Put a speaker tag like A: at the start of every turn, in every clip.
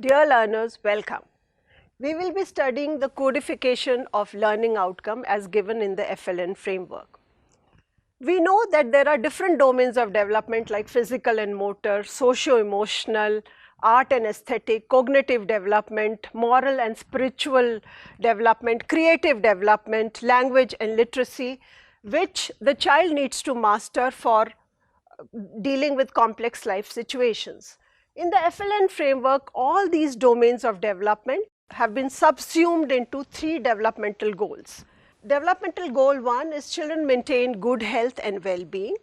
A: Dear learners, welcome. We will be studying the codification of learning outcome as given in the FLN framework. We know that there are different domains of development like physical and motor, socio-emotional, art and aesthetic, cognitive development, moral and spiritual development, creative development, language and literacy, which the child needs to master for dealing with complex life situations. In the FLN framework, all these domains of development have been subsumed into 3 developmental goals. Developmental goal 1 is children maintain good health and well-being.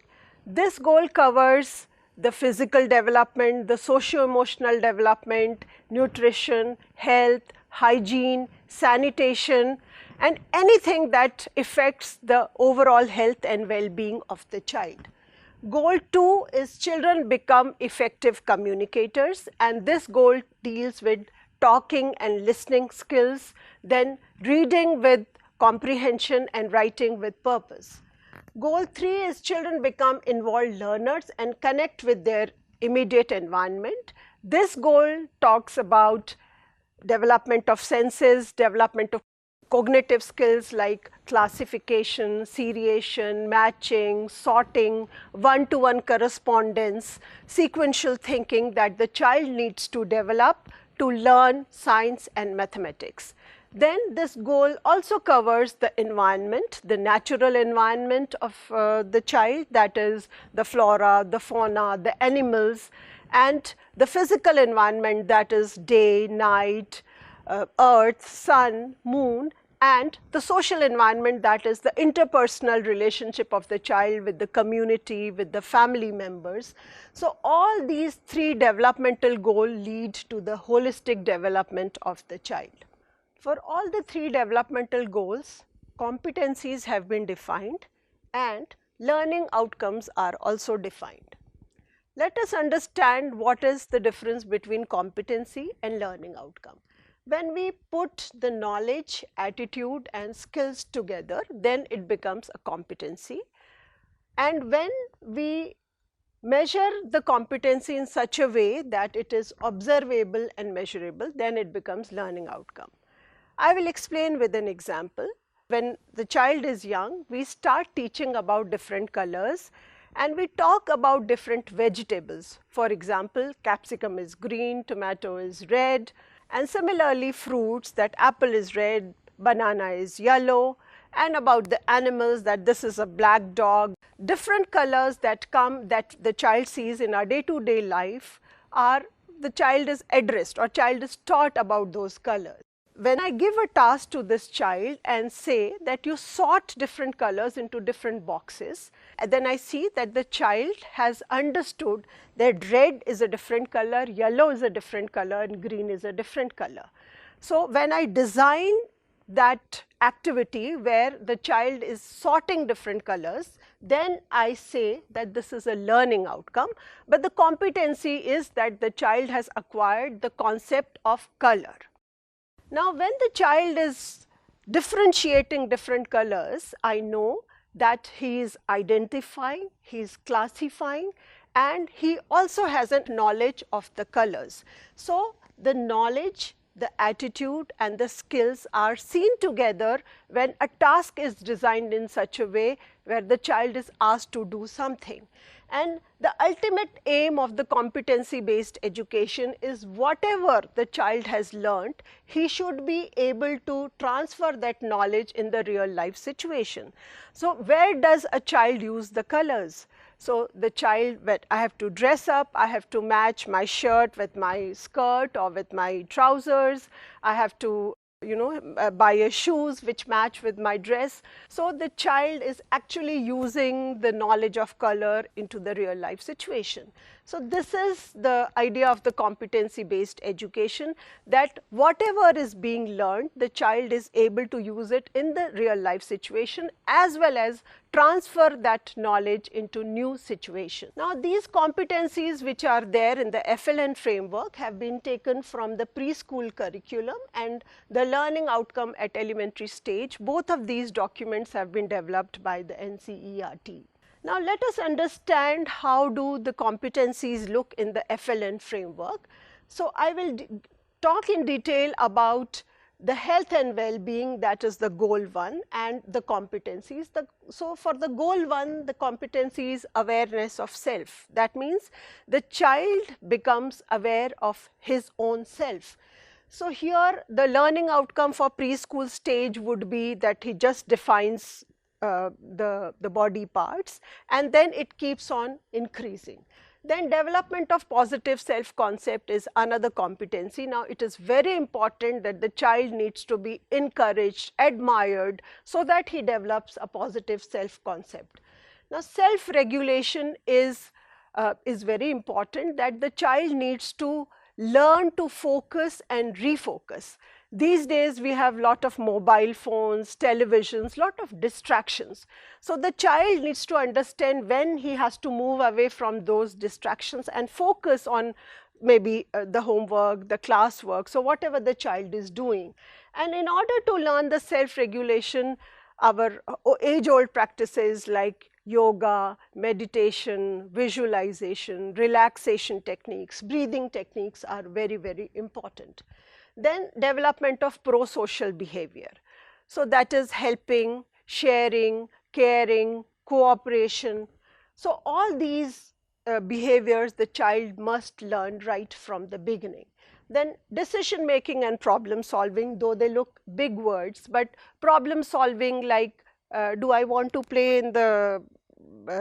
A: This goal covers the physical development, the socio-emotional development, nutrition, health, hygiene, sanitation, and anything that affects the overall health and well-being of the child. Goal 2 is children become effective communicators, and this goal deals with talking and listening skills, then reading with comprehension and writing with purpose. Goal 3 is children become involved learners and connect with their immediate environment. This goal talks about development of senses, development of cognitive skills like classification, seriation, matching, sorting, one-to-one correspondence, sequential thinking that the child needs to develop to learn science and mathematics. Then this goal also covers the environment, the natural environment of the child, that is the flora, the fauna, the animals, and the physical environment, that is day, night, earth, sun, moon, and the social environment, that is the interpersonal relationship of the child with the community, with the family members. So all these 3 developmental goals lead to the holistic development of the child. For all the 3 developmental goals, competencies have been defined and learning outcomes are also defined. Let us understand what is the difference between competency and learning outcome. When we put the knowledge, attitude and skills together, then it becomes a competency. And when we measure the competency in such a way that it is observable and measurable, then it becomes learning outcome. I will explain with an example. When the child is young, we start teaching about different colors and we talk about different vegetables. For example, capsicum is green, tomato is red, and similarly fruits, that apple is red, banana is yellow, and about the animals, that this is a black dog. Different colors that come that the child sees in our day-to-day life are the child is addressed or child is taught about those colors. When I give a task to this child and say that you sort different colors into different boxes, and then I see that the child has understood that red is a different color, yellow is a different color, and green is a different color. So when I design that activity where the child is sorting different colors, then I say that this is a learning outcome, but the competency is that the child has acquired the concept of color. Now, when the child is differentiating different colors, I know that he is identifying, he is classifying, and he also has a knowledge of the colors. So, the knowledge, the attitude and the skills are seen together when a task is designed in such a way where the child is asked to do something. And the ultimate aim of the competency-based education is whatever the child has learnt, he should be able to transfer that knowledge in the real life situation. So, where does a child use the colors? So, the child, I have to dress up, I have to match my shirt with my skirt or with my trousers, I have to buy a shoes which match with my dress. So, the child is actually using the knowledge of color into the real life situation. So, this is the idea of the competency based education, that whatever is being learned, the child is able to use it in the real life situation as well as transfer that knowledge into new situation. Now, these competencies which are there in the FLN framework have been taken from the preschool curriculum and the learning outcome at elementary stage. Both of these documents have been developed by the NCERT. Now, let us understand how do the competencies look in the FLN framework. So, I will talk in detail about the health and well-being, that is the goal 1, and the competencies. So for the goal 1, the competency is awareness of self. That means the child becomes aware of his own self. So here the learning outcome for preschool stage would be that he just defines the body parts, and then it keeps on increasing. Then development of positive self-concept is another competency. Now it is very important that the child needs to be encouraged, admired, so that he develops a positive self-concept. Now self-regulation is very important, that the child needs to learn to focus and refocus. These days we have lot of mobile phones, televisions, lot of distractions. So the child needs to understand when he has to move away from those distractions and focus on maybe the homework, the classwork, so whatever the child is doing. And in order to learn the self-regulation, our age-old practices like yoga, meditation, visualization, relaxation techniques, breathing techniques are very, very important. Then development of pro-social behavior. So that is helping, sharing, caring, cooperation. So all these behaviors the child must learn right from the beginning. Then decision making and problem solving, though they look big words, but problem solving like do I want to play in the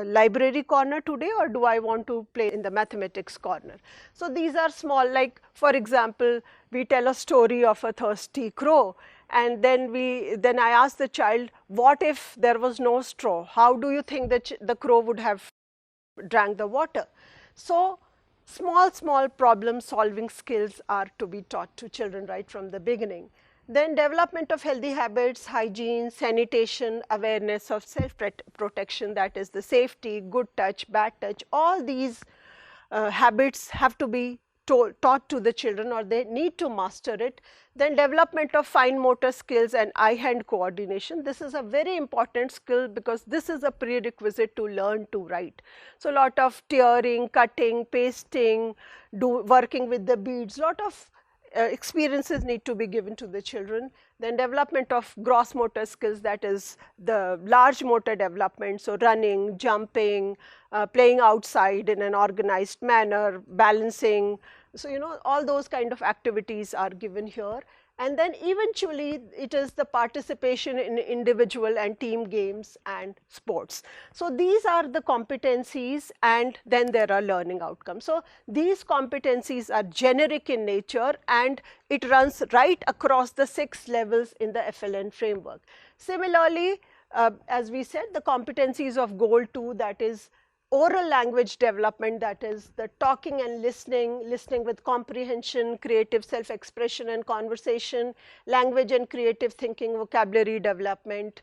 A: library corner today, or do I want to play in the mathematics corner? So these are small, like for example, we tell a story of a thirsty crow, and then I ask the child, what if there was no straw? How do you think that the crow would have drank the water? So small problem solving skills are to be taught to children right from the beginning. Then development of healthy habits, hygiene, sanitation, awareness of self-protection, that is the safety, good touch, bad touch, all these habits have to be taught to the children, or they need to master it. Then development of fine motor skills and eye-hand coordination. This is a very important skill because this is a prerequisite to learn to write. So a lot of tearing, cutting, pasting, working with the beads, lot of experiences need to be given to the children. Then development of gross motor skills, that is the large motor development, so running, jumping, playing outside in an organized manner, balancing. So all those kind of activities are given here. And then eventually it is the participation in individual and team games and sports. So these are the competencies, and then there are learning outcomes. So these competencies are generic in nature, and it runs right across the 6 levels in the FLN framework. Similarly, as we said, the competencies of goal 2, that is oral language development, that is the talking and listening with comprehension, creative self-expression and conversation, language and creative thinking, vocabulary development,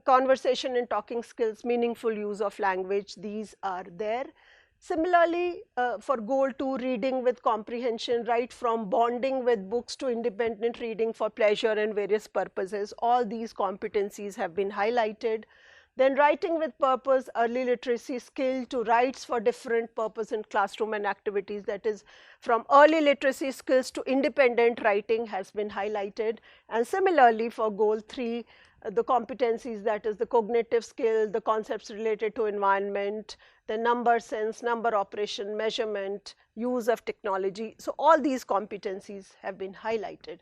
A: conversation and talking skills, meaningful use of language, these are there. Similarly, for goal 2, reading with comprehension, right from bonding with books to independent reading for pleasure and various purposes, all these competencies have been highlighted. Then writing with purpose, early literacy skill to writes for different purpose in classroom and activities, that is from early literacy skills to independent writing has been highlighted. And similarly for goal 3, the competencies, that is the cognitive skill, the concepts related to environment, the number sense, number operation, measurement, use of technology. So all these competencies have been highlighted.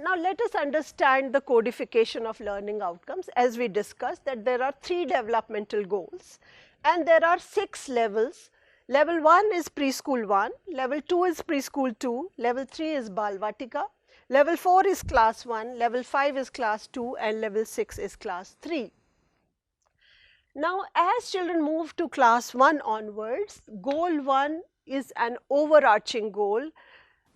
A: Now let us understand the codification of learning outcomes. As we discussed, that there are 3 developmental goals and there are 6 levels. Level 1 is preschool 1, level 2 is preschool 2, level 3 is Balvatika, level 4 is class 1, level 5 is class 2, and level 6 is class 3. Now as children move to class 1 onwards, goal 1 is an overarching goal,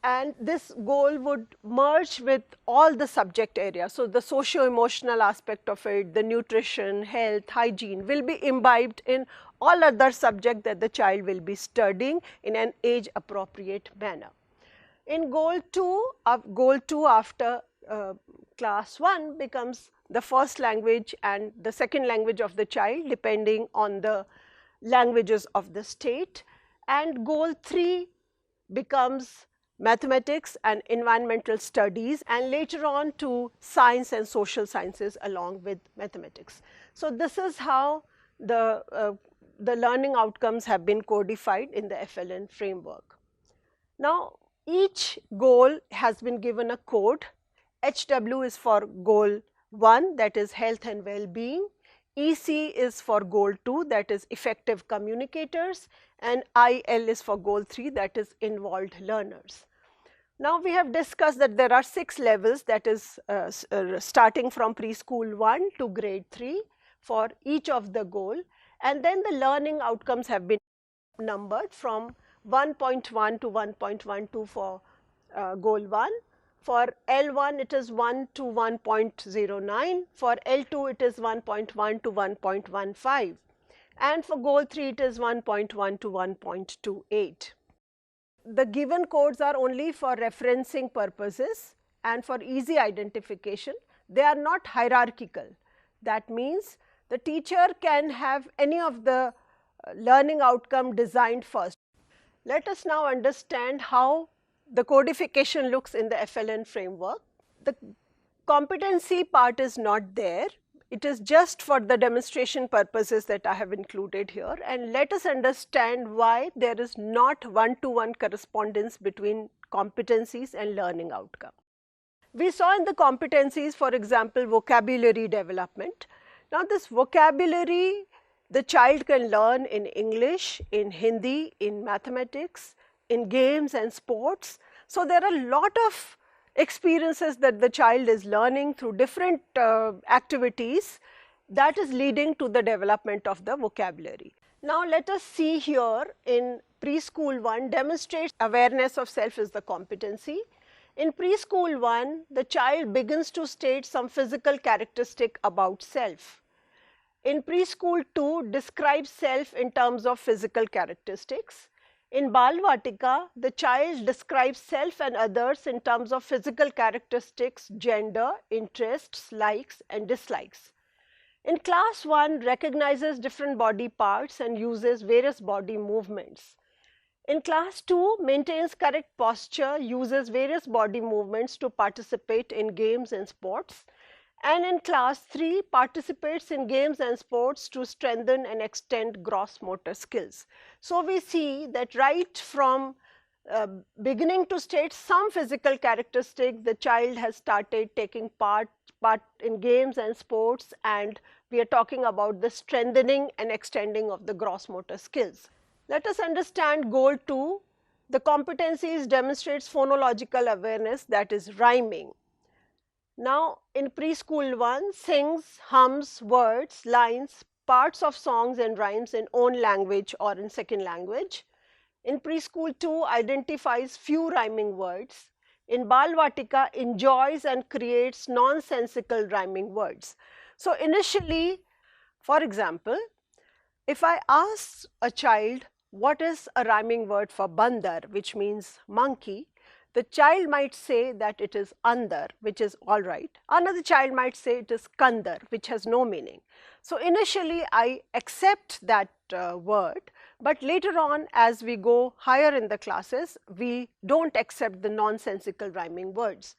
A: and this goal would merge with all the subject areas. So the socio-emotional aspect of it, the nutrition, health, hygiene will be imbibed in all other subjects that the child will be studying in an age appropriate manner. In goal 2 after class 1 becomes the first language and the second language of the child, depending on the languages of the state, and goal 3 becomes mathematics and environmental studies, and later on to science and social sciences along with mathematics. So, this is how the learning outcomes have been codified in the FLN framework. Now, each goal has been given a code. HW is for goal 1, that is health and well-being. EC is for goal 2, that is effective communicators, and IL is for goal 3, that is involved learners. Now, we have discussed that there are 6 levels, that is starting from preschool 1 to grade 3 for each of the goal, and then the learning outcomes have been numbered from 1.1 to 1.12 for goal 1. For L1 it is 1 to 1.09, for L2 it is 1.1 to 1.15, and for goal 3 it is 1.1 to 1.28. The given codes are only for referencing purposes and for easy identification. They are not hierarchical. That means the teacher can have any of the learning outcome designed first. Let us now understand how the codification looks in the FLN framework. The competency part is not there. It is just for the demonstration purposes that I have included here, and let us understand why there is not one-to-one correspondence between competencies and learning outcome. We saw in the competencies, for example, vocabulary development. Now, this vocabulary the child can learn in English, in Hindi, in mathematics, in games and sports. So, there are a lot of experiences that the child is learning through different activities that is leading to the development of the vocabulary. Now, let us see here in preschool 1 demonstrates awareness of self is the competency. In preschool 1, the child begins to state some physical characteristic about self. In preschool 2, describes self in terms of physical characteristics. In Balvatika, the child describes self and others in terms of physical characteristics, gender, interests, likes and dislikes. In class 1, recognizes different body parts and uses various body movements. In class 2, maintains correct posture, uses various body movements to participate in games and sports. And in class 3, participates in games and sports to strengthen and extend gross motor skills. So, we see that right from beginning to state some physical characteristic, the child has started taking part in games and sports, and we are talking about the strengthening and extending of the gross motor skills. Let us understand goal 2. The competencies demonstrates phonological awareness, that is rhyming. Now, in preschool 1, sings, hums words, lines, parts of songs and rhymes in own language or in second language. In preschool 2, identifies few rhyming words. In Balvatika, enjoys and creates nonsensical rhyming words. So, initially, for example, if I ask a child what is a rhyming word for bandar, which means monkey, the child might say that it is andar, which is all right. Another child might say it is kandar, which has no meaning. So, initially I accept that word, but later on as we go higher in the classes, we do not accept the nonsensical rhyming words.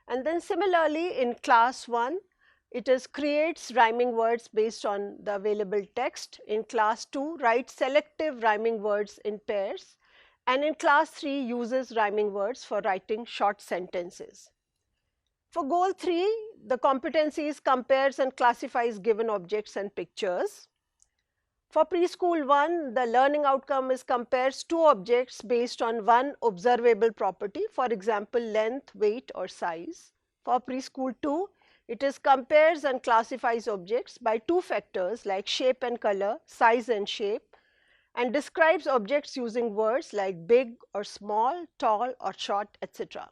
A: And then similarly in class 1, it is creates rhyming words based on the available text. In class 2, writes selective rhyming words in pairs. And in class 3, uses rhyming words for writing short sentences. For goal 3, the competencies compares and classifies given objects and pictures. For preschool 1, the learning outcome is compares two objects based on one observable property, for example, length, weight or size. For preschool 2, it is compares and classifies objects by two factors like shape and color, size and shape, and describes objects using words like big or small, tall or short, etc.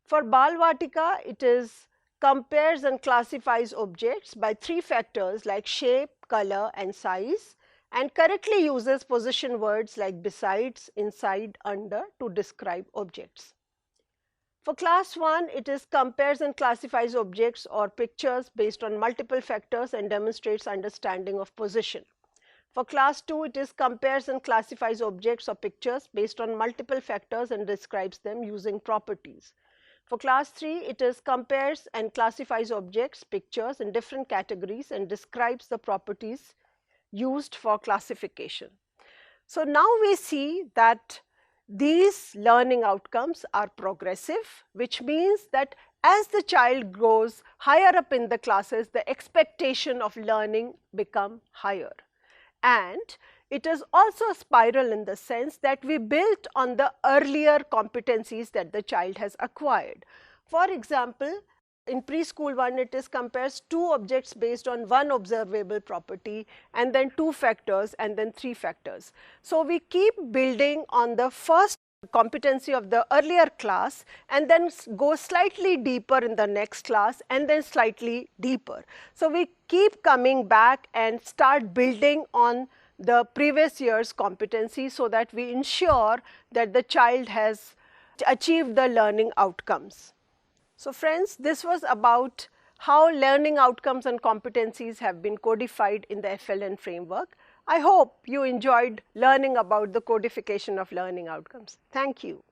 A: For Balvatika, it is compares and classifies objects by three factors like shape, color and size, and correctly uses position words like besides, inside, under to describe objects. For class 1, it is compares and classifies objects or pictures based on multiple factors and demonstrates understanding of position. For class 2, it is compares and classifies objects or pictures based on multiple factors and describes them using properties. For class 3, it is compares and classifies objects, pictures in different categories and describes the properties used for classification. So now we see that these learning outcomes are progressive, which means that as the child grows higher up in the classes, the expectation of learning become higher. And it is also a spiral in the sense that we built on the earlier competencies that the child has acquired. For example, in preschool 1, it is compares 2 objects based on 1 observable property and then 2 factors and then 3 factors. So we keep building on the first competency of the earlier class and then go slightly deeper in the next class and then slightly deeper. So we keep coming back and start building on the previous year's competency so that we ensure that the child has achieved the learning outcomes. So friends, this was about how learning outcomes and competencies have been codified in the FLN framework. I hope you enjoyed learning about the codification of learning outcomes. Thank you.